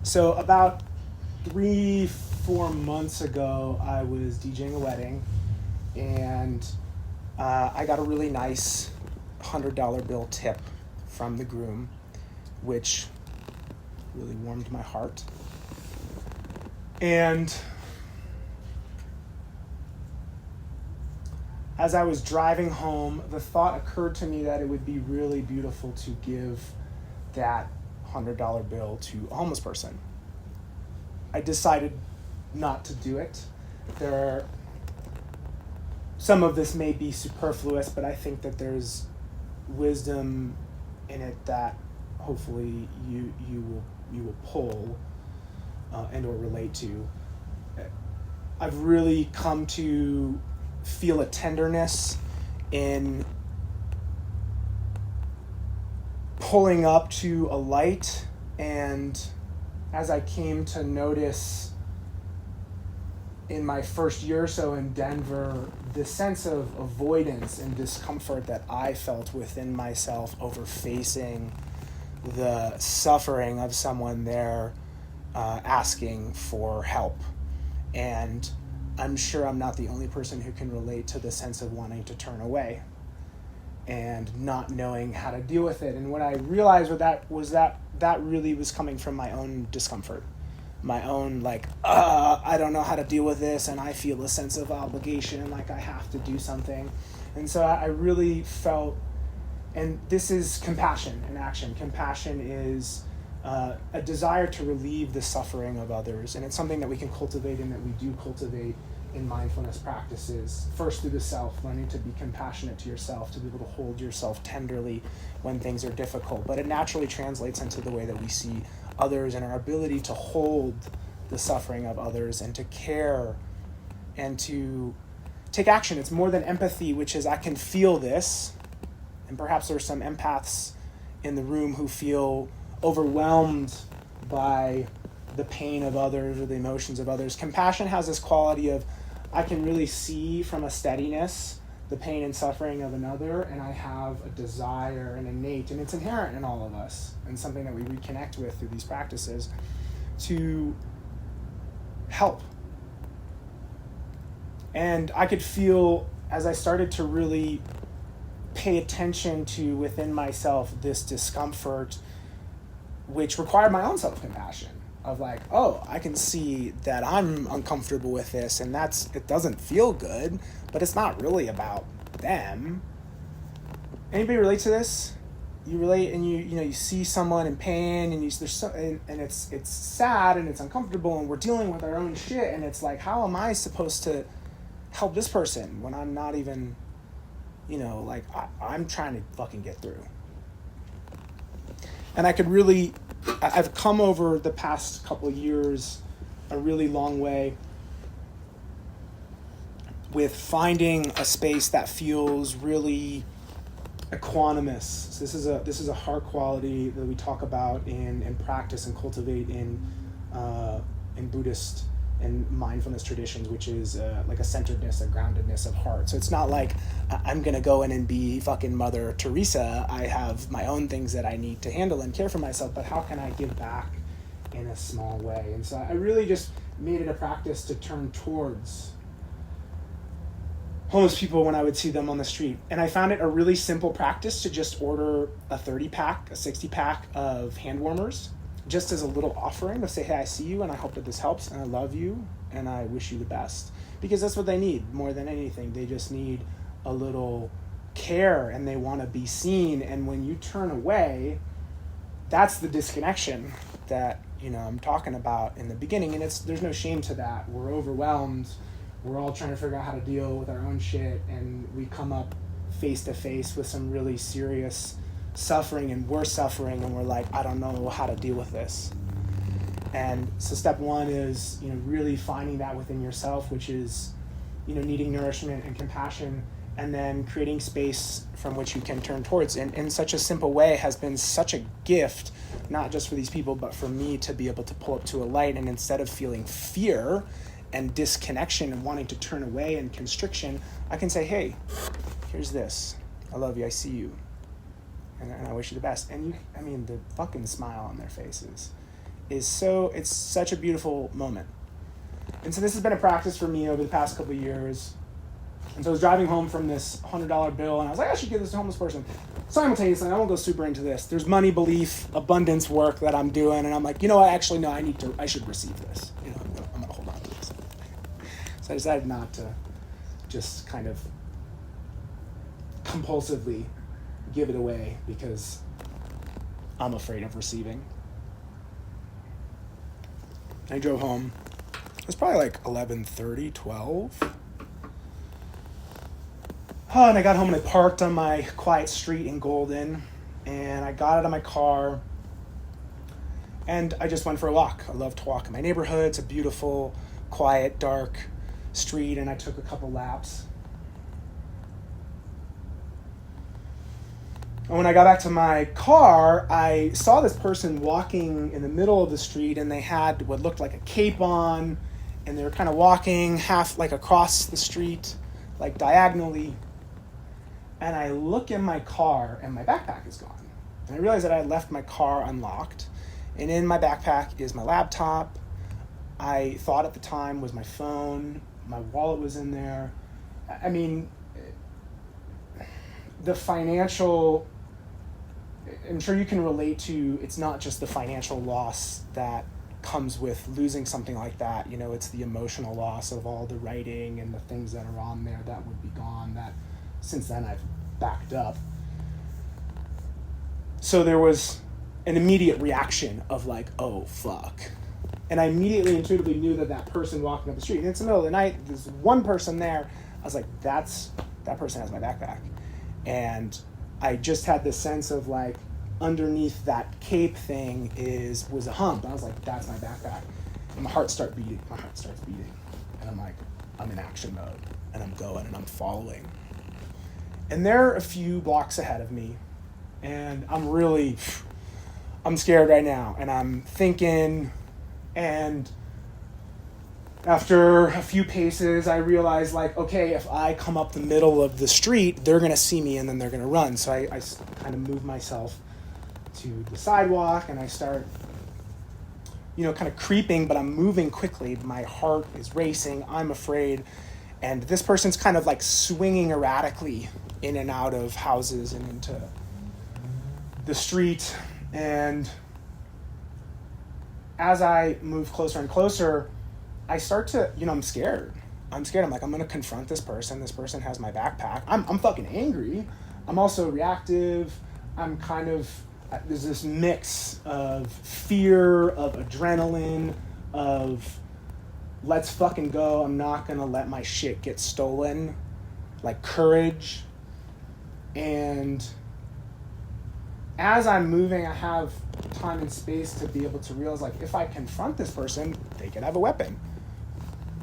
So about 3-4 months ago, I was DJing a wedding, and I got a really nice $100 bill tip from the groom, which really warmed my heart. And as I was driving home, the thought occurred to me that it would be really beautiful to give that $100 bill to a homeless person. I decided not to do it. Some of this may be superfluous, but I think that there's wisdom in it that hopefully you will pull and or relate to. I've really come to feel a tenderness in pulling up to a light, and as I came to notice in my first year or so in Denver, the sense of avoidance and discomfort that I felt within myself over facing the suffering of someone there asking for help. And I'm sure I'm not the only person who can relate to the sense of wanting to turn away and not knowing how to deal with it. And what I realized with that was that really was coming from my own discomfort, my own I don't know how to deal with this, and I feel a sense of obligation, like I have to do something. And so I really felt, and this is compassion in action. Compassion is a desire to relieve the suffering of others, and it's something that we can cultivate and that we do cultivate in mindfulness practices. First through the self, learning to be compassionate to yourself, to be able to hold yourself tenderly when things are difficult. But it naturally translates into the way that we see others and our ability to hold the suffering of others and to care and to take action. It's more than empathy, which is I can feel this, and perhaps there's some empaths in the room who feel overwhelmed by the pain of others or the emotions of others. Compassion has this quality of I can really see from a steadiness the pain and suffering of another, and I have a desire, an innate, and it's inherent in all of us, and something that we reconnect with through these practices, to help. And I could feel, as I started to really pay attention to within myself this discomfort, which required my own self-compassion, of I can see that I'm uncomfortable with this, and it doesn't feel good, but it's not really about them. Anybody relate to this? You relate, and you see someone in pain, and it's sad and it's uncomfortable, and we're dealing with our own shit, and it's like, how am I supposed to help this person when I'm not even, I'm trying to fucking get through. And I've come over the past couple of years a really long way with finding a space that feels really equanimous. So this is a heart quality that we talk about and practice and cultivate in Buddhist and mindfulness traditions, which is like a centeredness, a groundedness of heart. So it's not like I'm going to go in and be fucking Mother Teresa. I have my own things that I need to handle and care for myself, but how can I give back in a small way? And so I really just made it a practice to turn towards homeless people when I would see them on the street. And I found it a really simple practice to just order a 30-pack, a 60-pack of hand warmers, just as a little offering to say, hey, I see you and I hope that this helps and I love you and I wish you the best. Because that's what they need more than anything. They just need a little care and they want to be seen. And when you turn away, that's the disconnection that, I'm talking about in the beginning. And there's no shame to that. We're overwhelmed. We're all trying to figure out how to deal with our own shit. And we come up face to face with some really serious suffering, and we're suffering, and we're like, I don't know how to deal with this. And so step one is, really finding that within yourself, which is, needing nourishment and compassion, and then creating space from which you can turn towards. And in such a simple way has been such a gift, not just for these people, but for me to be able to pull up to a light, and instead of feeling fear and disconnection and wanting to turn away and constriction, I can say, hey, here's this. I love you. I see you. and I wish you the best. And the fucking smile on their faces it's such a beautiful moment. And so this has been a practice for me over the past couple of years. And so I was driving home from this $100 bill, and I was like, I should give this to a homeless person. Simultaneously, I won't go super into this. There's money, belief, abundance work that I'm doing, and I'm like, you know what? Actually, no, I should receive this. I'm gonna hold on to this. So I decided not to just kind of compulsively give it away because I'm afraid of receiving. I drove home. It was probably like 11:30, 12. And I got home and I parked on my quiet street in Golden, and I got out of my car and I just went for a walk. I love to walk in my neighborhood. It's a beautiful, quiet, dark street, and I took a couple laps. And when I got back to my car, I saw this person walking in the middle of the street, and they had what looked like a cape on, and they were kind of walking half like across the street, like diagonally. And I look in my car, and my backpack is gone. And I realized that I had left my car unlocked. And in my backpack is my laptop. I thought at the time was my phone. My wallet was in there. I mean, the financial, I'm sure you can relate to, it's not just the financial loss that comes with losing something like that. It's the emotional loss of all the writing and the things that are on there that would be gone, that since then I've backed up. So there was an immediate reaction of like, oh, fuck. And I immediately intuitively knew that person walking up the street, and it's the middle of the night, there's one person there. I was like, that person has my backpack. And I just had this sense of like, underneath that cape thing was a hump. I was like, that's my backpack. And my heart starts beating. And I'm like, I'm in action mode. And I'm going and I'm following. And they're a few blocks ahead of me. And I'm scared right now. And I'm thinking, and after a few paces, I realize like, okay, if I come up the middle of the street, they're going to see me and then they're going to run. So I kind of move myself to the sidewalk, and I start, kind of creeping, but I'm moving quickly. My heart is racing. I'm afraid. And this person's kind of like swinging erratically in and out of houses and into the street. And as I move closer and closer, I start to, I'm scared. I'm like, I'm going to confront this person. This person has my backpack. I'm fucking angry. I'm also reactive. I'm kind of, there's this mix of fear, of adrenaline, of let's fucking go. I'm not going to let my shit get stolen. Like courage. And as I'm moving, I have time and space to be able to realize, like, if I confront this person, they could have a weapon.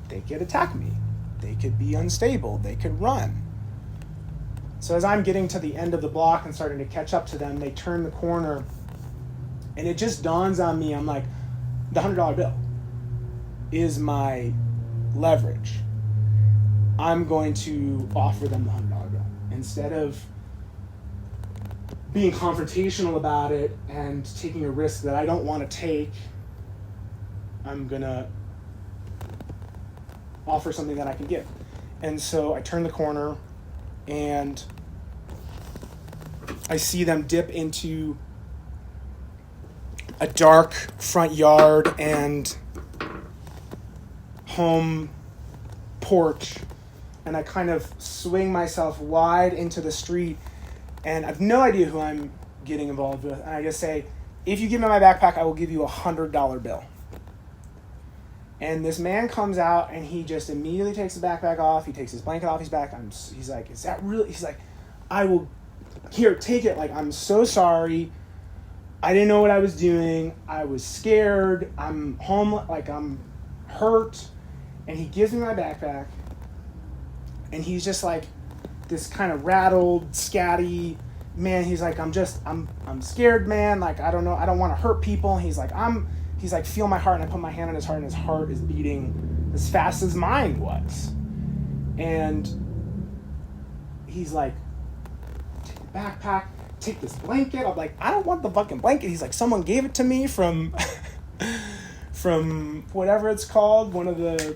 They could attack me. They could be unstable. They could run. So as I'm getting to the end of the block and starting to catch up to them, they turn the corner, and it just dawns on me, I'm like, the $100 bill is my leverage. I'm going to offer them the $100 bill. Instead of being confrontational about it and taking a risk that I don't want to take, I'm going to offer something that I can give. And so I turn the corner, and I see them dip into a dark front yard and home porch, and I kind of swing myself wide into the street, and I have no idea who I'm getting involved with, and I just say, if you give me my backpack, I will give you a $100 bill. And this man comes out, and he just immediately takes the backpack off. He takes his blanket off his back. He's like, is that really? He's like, I will, here, take it. Like, I'm so sorry. I didn't know what I was doing. I was scared. I'm home, like, I'm hurt. And he gives me my backpack. And he's just like this kind of rattled, scatty man. He's like, I'm scared, man. Like, I don't know. I don't want to hurt people. He's like, feel my heart. And I put my hand on his heart, and his heart is beating as fast as mine was. And he's like, take the backpack. take this blanket. I'm like, I don't want the fucking blanket. He's like, someone gave it to me from from whatever it's called, one of the,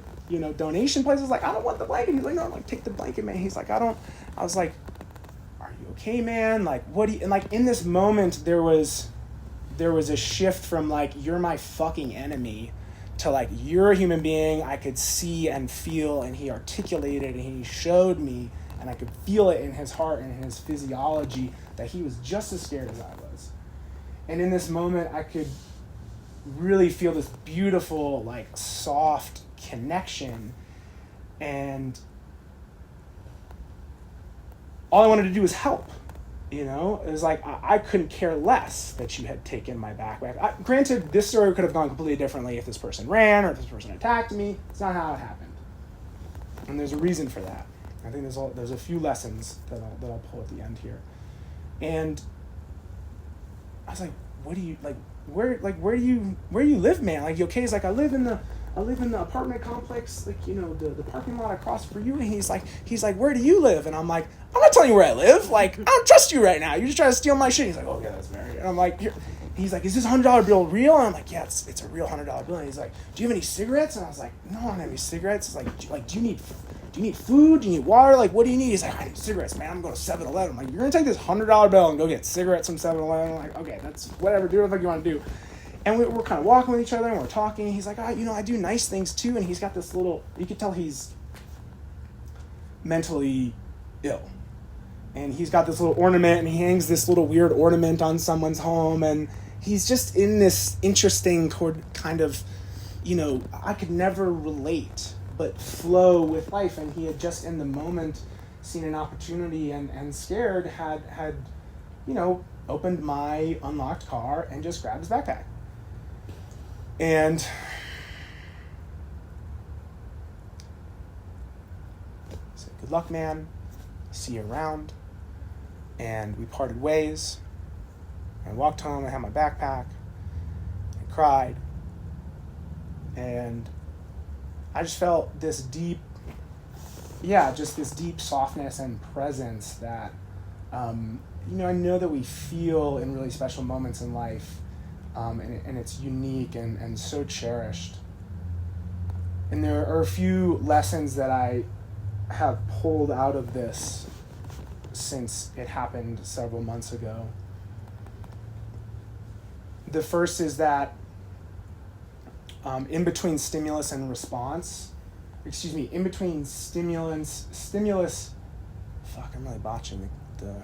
donation places. Like, I don't want the blanket. He's like, no, I'm like, take the blanket, man. He's like, I was like, are you okay, man? Like, what do you, and like in this moment, there was a shift from like, you're my fucking enemy, to like, you're a human being I could see and feel, and he articulated and he showed me, and I could feel it in his heart and in his physiology that he was just as scared as I was. And in this moment, I could really feel this beautiful, like, soft connection. And all I wanted to do was help. It was like, I couldn't care less that you had taken my backpack. Granted, this story could have gone completely differently if this person ran or if this person attacked me. It's not how it happened. And there's a reason for that. I think there's a few lessons that I'll pull at the end here. And I was like, what do you, like, where do you live, man? Like, you okay? He's like, I live in the apartment complex, like, the parking lot across for you. And he's like, where do you live? And I'm like, I'm not telling you where I live. Like, I don't trust you right now. You're just trying to steal my shit. He's like, oh yeah, that's Mary. And I'm like, he's like, is this $100 bill real? And I'm like, yeah, it's a real $100 bill. And he's like, do you have any cigarettes? And I was like, no, I don't have any cigarettes. It's like, do you need food? Do you need water? Like, what do you need? He's like, I need cigarettes, man. I'm going to 7-Eleven. I'm like, you're going to take this $100 bill and go get cigarettes from 7-Eleven? I'm like, okay, that's whatever. Do whatever you want to do. And we're kind of walking with each other and we're talking. He's like, I do nice things too. And he's got this little, you could tell he's mentally ill. And he's got this little ornament and he hangs this little weird ornament on someone's home. And he's just in this interesting kind of, I could never relate but flow with life. And he had just in the moment seen an opportunity and scared had opened my unlocked car and just grabbed his backpack. And I said, good luck, man. See you around. And we parted ways. I walked home. I had my backpack. I cried. And I just felt this deep softness and presence that, I know that we feel in really special moments in life. And it's unique and so cherished. And there are a few lessons that I have pulled out of this since it happened several months ago. The first is that in between stimulus and response, in between stimulus, I'm really botching the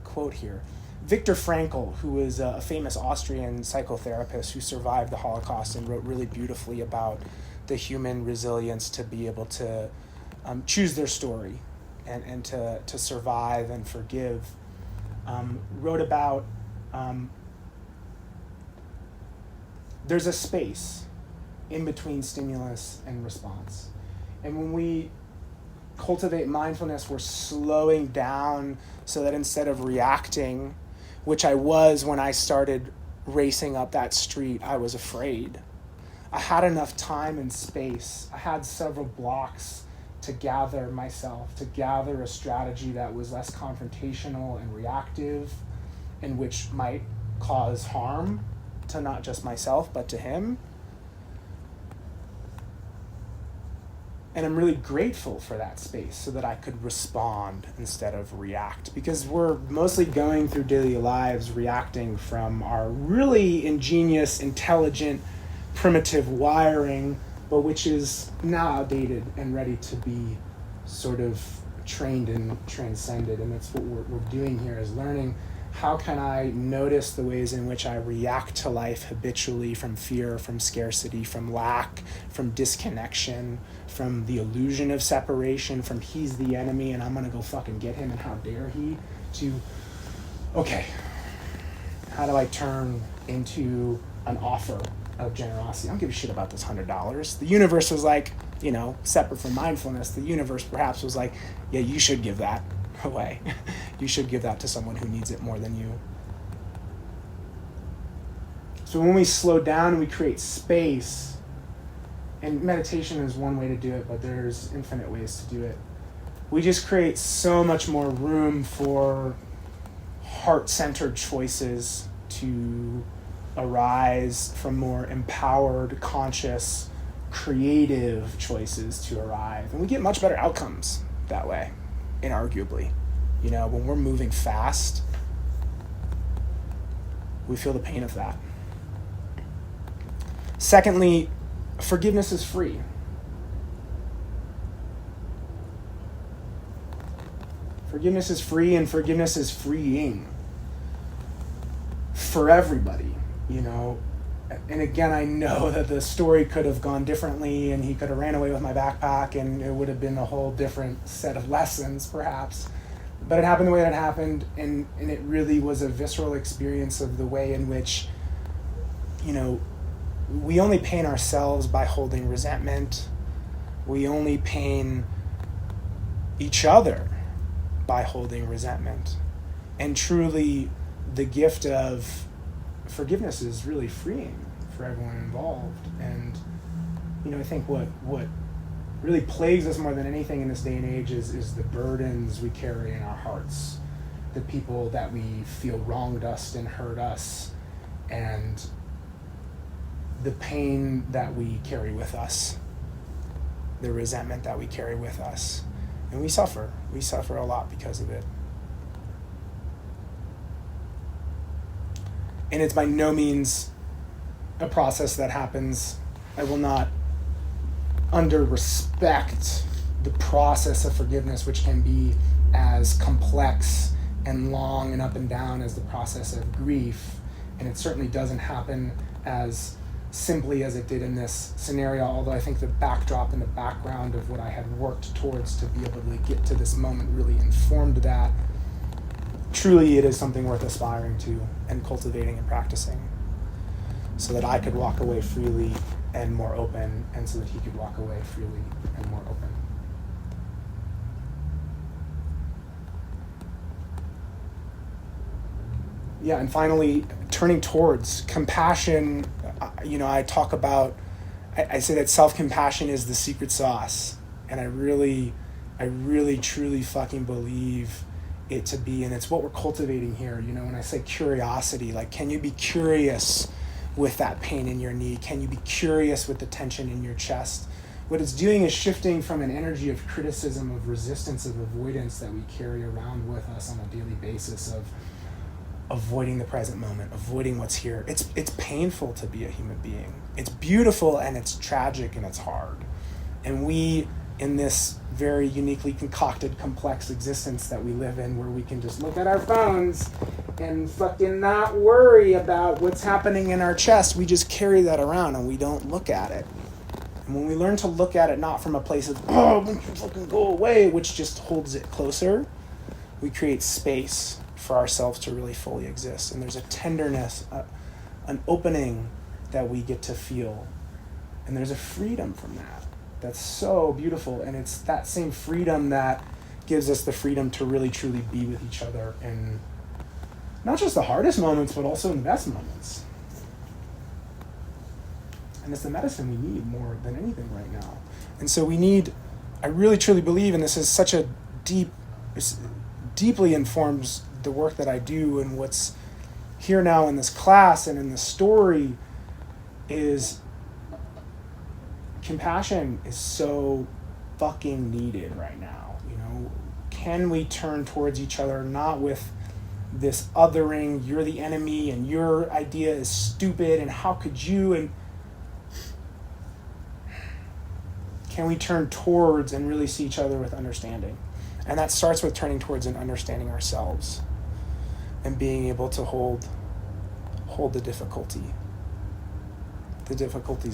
quote here. Viktor Frankl, who is a famous Austrian psychotherapist who survived the Holocaust and wrote really beautifully about the human resilience to be able to choose their story and to survive and forgive, wrote about there's a space in between stimulus and response. And when we cultivate mindfulness, we're slowing down so that instead of reacting, which I was when I started racing up that street, I was afraid. I had enough time and space. I had several blocks to gather myself, to gather a strategy that was less confrontational and reactive, and which might cause harm to not just myself, but to him. And I'm really grateful for that space so that I could respond instead of react, because we're mostly going through daily lives reacting from our really ingenious, intelligent, primitive wiring, but which is now outdated and ready to be sort of trained and transcended. And that's what we're doing here, is learning how can I notice the ways in which I react to life habitually, from fear, from scarcity, from lack, from disconnection, from the illusion of separation, from he's the enemy and I'm gonna go fucking get him and how dare he, to, okay, how do I turn into an offer of generosity? I don't give a shit about this $100. The universe was like, separate from mindfulness, the universe perhaps was like, yeah, you should give that away. You should give that to someone who needs it more than you. So when we slow down and we create space, and meditation is one way to do it, but there's infinite ways to do it, we just create so much more room for heart-centered choices to arise, from more empowered, conscious, creative choices to arrive. And we get much better outcomes that way, inarguably. You know, when we're moving fast, we feel the pain of that. Secondly, forgiveness is free. Forgiveness is free, and forgiveness is freeing for everybody, you know. And again, I know that the story could have gone differently, and he could have ran away with my backpack, and it would have been a whole different set of lessons, perhaps. But it happened the way that it happened, and it really was a visceral experience of the way in which, you know, we only pain ourselves by holding resentment. We only pain each other by holding resentment. And truly, the gift of forgiveness is really freeing for everyone involved. And, you know, I think what really plagues us more than anything in this day and age is the burdens we carry in our hearts, the people that we feel wronged us and hurt us, and the pain that we carry with us, the resentment that we carry with us. And we suffer a lot because of it. And it's by no means a process that happens. I will not under-respect the process of forgiveness, which can be as complex and long and up and down as the process of grief. And it certainly doesn't happen as simply as it did in this scenario, although I think the backdrop and the background of what I had worked towards to be able to get to this moment really informed that. Truly, it is something worth aspiring to and cultivating and practicing, so that I could walk away freely and more open, and so that he could walk away freely and more open. Yeah, and finally, turning towards compassion. You know, I talk about, I say that self-compassion is the secret sauce, and I really truly fucking believe it to be, and it's what we're cultivating here. You know, when I say curiosity, like, can you be curious with that pain in your knee? Can you be curious with the tension in your chest? What it's doing is shifting from an energy of criticism, of resistance, of avoidance that we carry around with us on a daily basis, of avoiding the present moment, avoiding what's here. It's painful to be a human being. It's beautiful, and it's tragic, and it's hard. And we, in this very uniquely concocted, complex existence that we live in, where we can just look at our phones and fucking not worry about what's happening in our chest, we just carry that around and we don't look at it. And when we learn to look at it not from a place of, oh, when you fucking go away, which just holds it closer, we create space for ourselves to really fully exist. And there's a tenderness, an opening that we get to feel. And there's a freedom from that that's so beautiful. And it's that same freedom that gives us the freedom to really truly be with each other in not just the hardest moments, but also in the best moments. And it's the medicine we need more than anything right now. And so I really truly believe, and this is such a deeply informs the work that I do, and what's here now in this class and in the story, is compassion is so fucking needed right now. You know, can we turn towards each other not with this othering, you're the enemy and your idea is stupid and how could you, and can we turn towards and really see each other with understanding? And that starts with turning towards and understanding ourselves and being able to hold the difficulties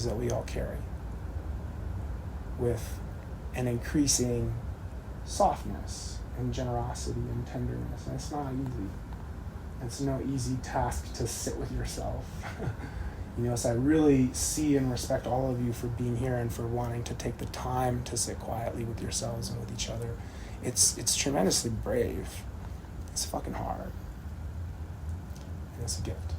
that we all carry, with an increasing softness and generosity and tenderness. And it's not easy. It's no easy task to sit with yourself. You know, so I really see and respect all of you for being here and for wanting to take the time to sit quietly with yourselves and with each other. It's tremendously brave. It's fucking hard. And it's a gift.